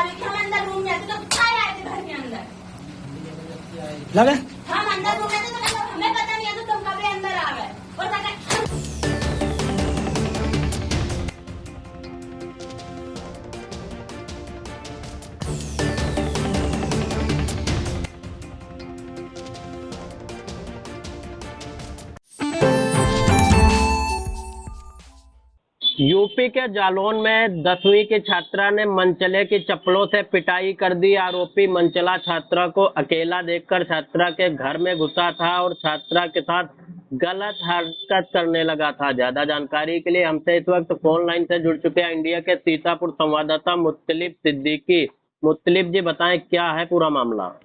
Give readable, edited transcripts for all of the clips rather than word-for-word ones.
बताने की हम अंदर रूम में आते तो क्या आए थे घर के अंदर लगे हम अंदर रूम में थे तो मतलब हमें पता नहीं है तो तुम कब अंदर आ गए और यूपी के जालौन में 10वीं की छात्रा ने मनचले की चप्पलों से पिटाई कर दी। आरोपी मनचला छात्रा को अकेला देखकर छात्रा के घर में घुसा था और छात्रा के साथ गलत हरकत करने लगा था। ज्यादा जानकारी के लिए हमसे इस वक्त फोन लाइन से जुड़ चुके हैं इंडिया के सीतापुर संवाददाता मुत्तलिब सिद्दीकी। मुत्तलिब जी, बताएं क्या है पूरा मामला।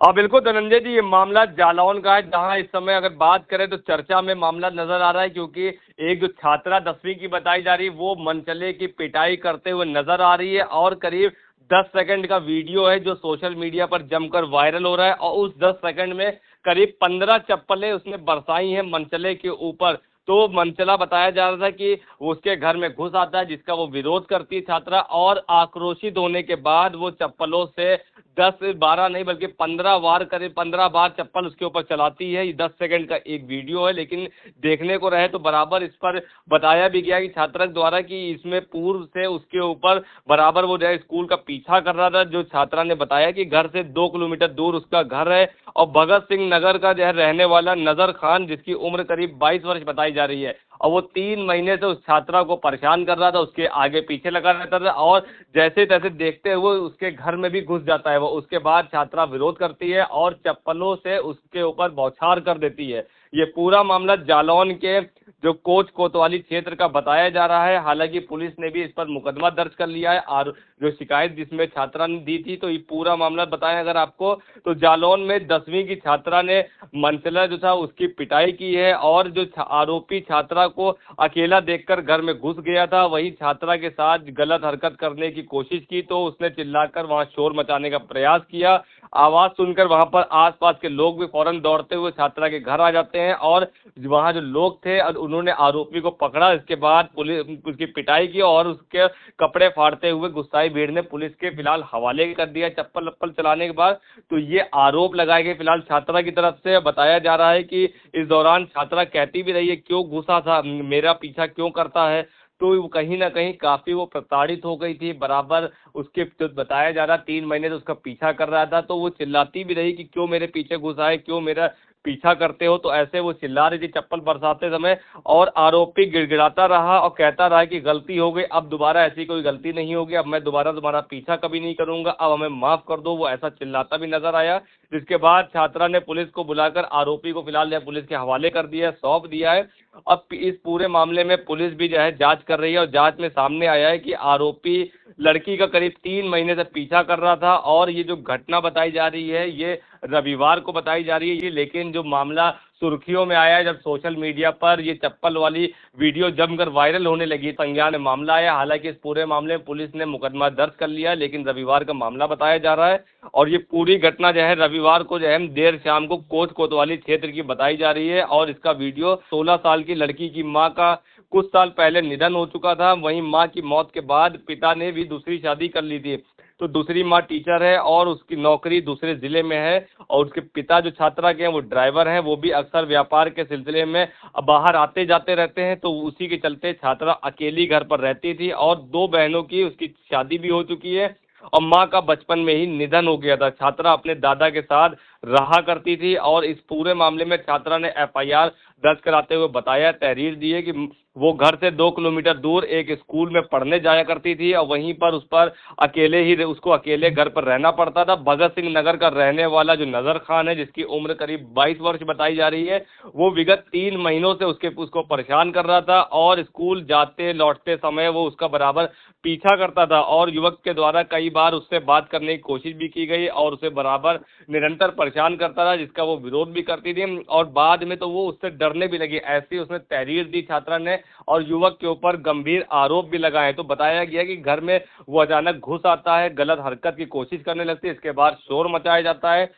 बिल्कुल धनंजय जी, ये मामला जालौन का है, जहां इस समय अगर बात करें तो चर्चा में मामला नजर आ रहा है, क्योंकि एक जो छात्रा 10वीं की बताई जा रही है वो मनचले की पिटाई करते हुए नजर आ रही है और करीब 10 सेकंड का वीडियो है जो सोशल मीडिया पर जमकर वायरल हो रहा है। और उस 10 सेकंड में करीब 15 चप्पलें उसने बरसाई हैं मनचले के ऊपर। तो मनचला बताया जा रहा था कि वो उसके घर में घुस आता है, जिसका वो विरोध करती है छात्रा, और आक्रोशित होने के बाद वो चप्पलों से 10-12 नहीं बल्कि 15 बार, करीब 15 बार चप्पल उसके ऊपर चलाती है। ये 10 सेकंड का एक वीडियो है, लेकिन देखने को रहे तो बराबर इस पर बताया भी गया कि छात्रा द्वारा कि इसमें पूर्व से उसके ऊपर बराबर वो जो है स्कूल का पीछा कर रहा था। जो छात्रा ने बताया कि घर से 2 किलोमीटर दूर उसका घर है और भगत सिंह नगर का जो है रहने वाला नजर खान, जिसकी उम्र करीब 22 वर्ष बताई जा रही है, और वो 3 महीने से उस छात्रा को परेशान कर रहा था, उसके आगे पीछे लगा रहता था और जैसे तैसे देखते हुए उसके घर में भी घुस जाता है वो। उसके बाद छात्रा विरोध करती है और चप्पलों से उसके ऊपर बौछार कर देती है। ये पूरा मामला जालौन के जो कोच कोतवाली क्षेत्र का बताया जा रहा है। हालांकि पुलिस ने भी इस पर मुकदमा दर्ज कर लिया है और जो शिकायत जिसमें छात्रा ने दी थी, तो ये पूरा मामला बताएं अगर आपको, तो जालौन में 10वीं की छात्रा ने मनचला जो था उसकी पिटाई की है और जो आरोपी छात्रा को अकेला देखकर घर में घुस गया था, वही छात्रा के साथ गलत हरकत करने की कोशिश की तो उसने चिल्लाकर वहां शोर मचाने का प्रयास किया। आवाज सुनकर वहां पर आसपास के लोग भी फौरन दौड़ते हुए छात्रा के घर आ जाते हैं और वहां जो लोग थे उन्होंने आरोपी को पकड़ा। इसके बाद पुलिस उसकी पिटाई की और उसके कपड़े फाड़ते हुए गुस्साई भीड़ ने पुलिस के फिलहाल हवाले कर दिया चप्पल वप्पल चलाने के बाद। तो ये आरोप लगाए गए फिलहाल छात्रा की तरफ से। बताया जा रहा है कि इस दौरान छात्रा कहती भी रही है क्यों घुसा था, मेरा पीछा क्यों करता है। तो कहीं ना कहीं काफी वो प्रताड़ित हो गई थी। बराबर उसके तो बताया जा रहा 3 महीने से उसका पीछा कर रहा था, तो वो चिल्लाती भी रही कि क्यों मेरे पीछे घुसा है, क्यों मेरा पीछा करते हो। तो ऐसे वो चिल्ला रही थी चप्पल बरसाते समय और आरोपी गिड़गिड़ाता रहा और कहता रहा कि गलती हो गई, अब दोबारा ऐसी कोई गलती नहीं होगी, अब मैं दोबारा तुम्हारा पीछा कभी नहीं करूंगा, अब हमें माफ कर दो। वो ऐसा चिल्लाता भी नजर आया, जिसके बाद छात्रा ने पुलिस को बुलाकर आरोपी को फिलहाल पुलिस के हवाले कर दिया है, सौंप दिया है। अब इस पूरे मामले में पुलिस भी जो है जांच कर रही है और जांच में सामने आया है कि आरोपी लड़की का करीब 3 महीने से पीछा कर रहा था और ये जो घटना बताई जा रही है ये रविवार को बताई जा रही है। लेकिन जो मामला सुर्खियों में आया है जब सोशल मीडिया पर ये चप्पल वाली वीडियो जमकर वायरल होने लगी, संज्ञान में मामला आया। हालांकि इस पूरे मामले में पुलिस ने मुकदमा दर्ज कर लिया है, लेकिन रविवार का मामला बताया जा रहा है और ये पूरी घटना जो है रविवार को जो है देर शाम को कोच कोतवाली क्षेत्र की बताई जा रही है। और इसका वीडियो 16 साल की लड़की की मां का कुछ साल पहले निधन हो चुका था। वहीं मां की मौत के बाद पिता ने भी दूसरी शादी कर ली थी, तो दूसरी माँ टीचर है और उसकी नौकरी दूसरे जिले में है और उसके पिता जो छात्रा के हैं वो ड्राइवर हैं। वो भी अक्सर व्यापार के सिलसिले में बाहर आते जाते रहते हैं, तो उसी के चलते छात्रा अकेली घर पर रहती थी और 2 बहनों की उसकी शादी भी हो चुकी है और माँ का बचपन में ही निधन हो गया था। छात्रा अपने दादा के साथ रहा करती थी और इस पूरे मामले में छात्रा ने FIR दर्ज कराते हुए बताया, तहरीर दी है कि वो घर से 2 किलोमीटर दूर एक स्कूल में पढ़ने जाया करती थी और वहीं पर उस पर उसको अकेले घर पर रहना पड़ता था। भगत सिंह नगर का रहने वाला जो नजर खान है, जिसकी उम्र करीब 22 वर्ष बताई जा रही है, वो विगत 3 महीनों से उसको परेशान कर रहा था और स्कूल जाते लौटते समय वो उसका बराबर पीछा करता था और युवक के द्वारा कई बार उससे बात करने की कोशिश भी की गई और उसे बराबर निरंतर परेशान करता था, जिसका वो विरोध भी करती थी और बाद में तो वो उससे डरने भी लगी। ऐसी उसने तहरीर दी छात्रा ने और युवक के ऊपर गंभीर आरोप भी लगाए। तो बताया गया कि घर में वो अचानक घुस आता है, गलत हरकत की कोशिश करने लगती है, इसके बाद शोर मचाया जाता है।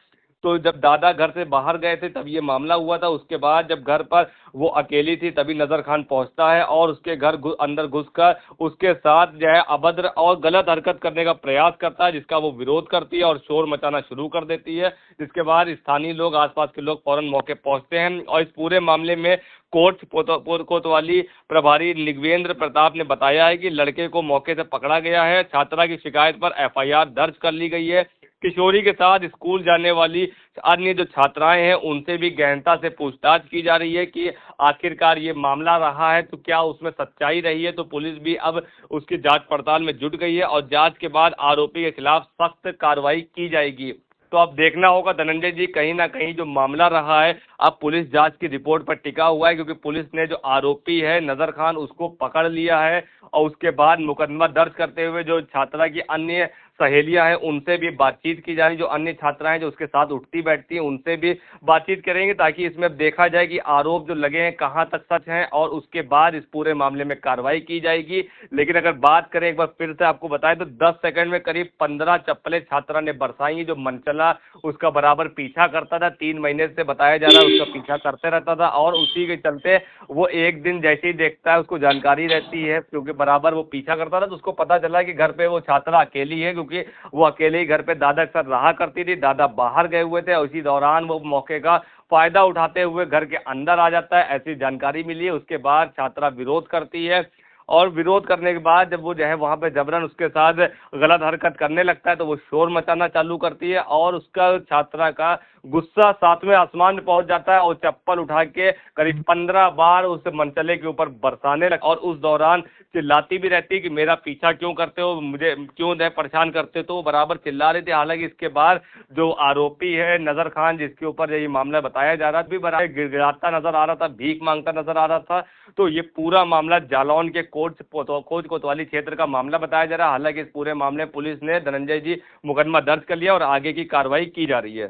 तो जब दादा घर से बाहर गए थे तब ये मामला हुआ था। उसके बाद जब घर पर वो अकेली थी तभी नजर खान पहुंचता है और उसके घर अंदर घुसकर उसके साथ जो है अभद्र और गलत हरकत करने का प्रयास करता है, जिसका वो विरोध करती है और शोर मचाना शुरू कर देती है। जिसके बाद स्थानीय लोग, आसपास के लोग फौरन मौके पहुंचते हैं और इस पूरे मामले में कोतवाली प्रभारी निगवेंद्र प्रताप ने बताया है कि लड़के को मौके से पकड़ा गया है। छात्रा की शिकायत पर एफआईआर दर्ज कर ली गई है। किशोरी के साथ स्कूल जाने वाली अन्य जो छात्राएं हैं उनसे भी गहनता से पूछताछ की जा रही है कि आखिरकार ये मामला रहा है तो क्या उसमें सच्चाई रही है। तो पुलिस भी अब उसकी जांच पड़ताल में जुट गई है और जांच के बाद आरोपी के खिलाफ सख्त कार्रवाई की जाएगी। तो अब देखना होगा धनंजय जी, कहीं ना कहीं जो मामला रहा है अब पुलिस जांच की रिपोर्ट पर टिका हुआ है, क्योंकि पुलिस ने जो आरोपी है नजर खान उसको पकड़ लिया है और उसके बाद मुकदमा दर्ज करते हुए जो छात्रा की अन्य सहेलियां हैं उनसे भी बातचीत की जा रही, जो अन्य छात्राएं जो उसके साथ उठती बैठती हैं उनसे भी बातचीत करेंगे, ताकि इसमें देखा जाए कि आरोप जो लगे हैं कहाँ तक सच हैं और उसके बाद इस पूरे मामले में कार्रवाई की जाएगी। लेकिन अगर बात करें एक बार फिर से आपको बताएं तो 10 सेकंड में करीब 15 चप्पलें छात्रा ने बरसाई। जो मनचला उसका बराबर पीछा करता था, 3 महीने से बताया जा रहा है उसका पीछा करते रहता था और उसी के चलते वो एक दिन जैसे ही देखता है उसको जानकारी रहती है, क्योंकि बराबर वो पीछा करता था तो उसको पता चला कि घर पे वो छात्रा अकेली है, क्योंकि वो अकेले ही घर पे दादा के साथ रहा करती थी। दादा बाहर गए हुए थे और उसी दौरान वो मौके का फायदा उठाते हुए घर के अंदर आ जाता है, ऐसी जानकारी मिली है। उसके बाद छात्रा विरोध करती है और विरोध करने के बाद जब वो जो है वहाँ पे जबरन उसके साथ गलत हरकत करने लगता है तो वो शोर मचाना चालू करती है और उसका छात्रा का गुस्सा 7वें आसमान में पहुंच जाता है और चप्पल उठा के करीब 15 बार उस मनचले के ऊपर बरसाने लग और उस दौरान चिल्लाती भी रहती है कि मेरा पीछा क्यों करते हो, मुझे क्यों परेशान करते हो, तो वो बराबर चिल्ला रही थी। हालांकि इसके बाद जो आरोपी है नजर खान जिसके ऊपर ये मामला बताया जा रहा था भी बराबर गिड़गिड़ाता नजर आ रहा था, भीख मांगता नजर आ रहा था। तो ये पूरा मामला जालौन के कोच कोतवाली क्षेत्र का मामला बताया जा रहा है। हालांकि इस पूरे मामले में पुलिस ने धनंजय जी मुकदमा दर्ज कर लिया और आगे की कार्रवाई की जा रही है।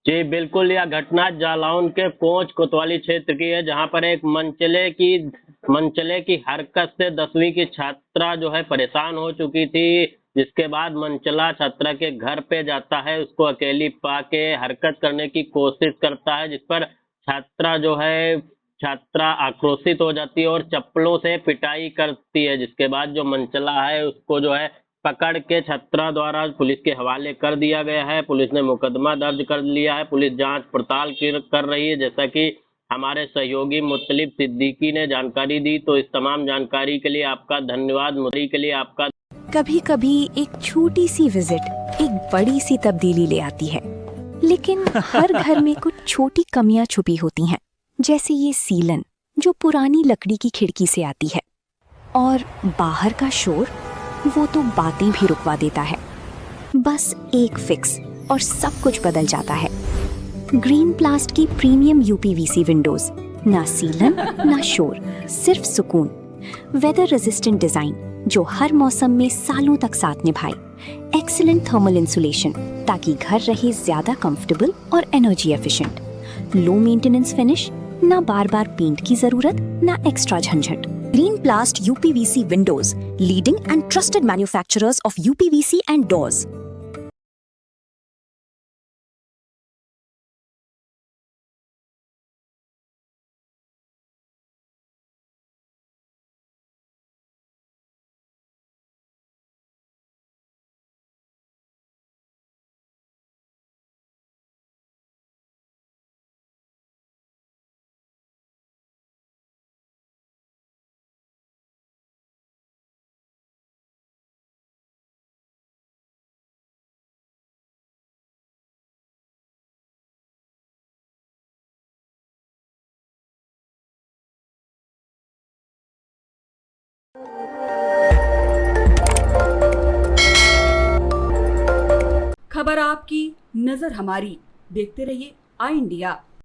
जी बिल्कुल, यह घटना जालौन के कोच कोतवाली क्षेत्र की है, जहां पर एक मनचले की हरकत से 10वीं की छात्रा जो है परेशान हो चुकी थी, जिसके बाद मनचला छात्रा के घर पे जाता है, उसको अकेली पाके हरकत करने की कोशिश करता है, जिस पर छात्रा आक्रोशित हो जाती है और चप्पलों से पिटाई करती है। जिसके बाद जो मनचला है उसको जो है पकड़ के छात्रा द्वारा पुलिस के हवाले कर दिया गया है। पुलिस ने मुकदमा दर्ज कर लिया है, पुलिस जांच पड़ताल कर रही है, जैसा कि हमारे सहयोगी मुतलिब सिद्दीकी ने जानकारी दी। तो इस तमाम जानकारी के लिए आपका धन्यवाद। के लिए आपका कभी कभी एक छोटी सी विजिट एक बड़ी सी तब्दीली ले आती है, लेकिन हर घर में कुछ छोटी कमियां छुपी होती हैं, जैसे ये सीलन जो पुरानी लकड़ी की खिड़की से आती है, और बाहर का शोर वो तो बातें भी रुकवा देता है। बस एक फिक्स और सब कुछ बदल जाता है। ग्रीन प्लास्ट की प्रीमियम यूपीवीसी विंडोज, ना सीलन ना शोर, सिर्फ सुकून। वेदर रेजिस्टेंट डिजाइन जो हर मौसम में सालों तक साथ निभाए। एक्सीलेंट थर्मल इंसुलेशन ताकि घर रहे ज्यादा कंफर्टेबल और energy efficient. Low maintenance finish, ना बार बार पेंट की जरूरत, ना एक्स्ट्रा झंझट। Green प्लास्ट UPVC Windows, leading and trusted manufacturers of UPVC and doors. खबर आपकी, नजर हमारी। देखते रहिए आई इंडिया।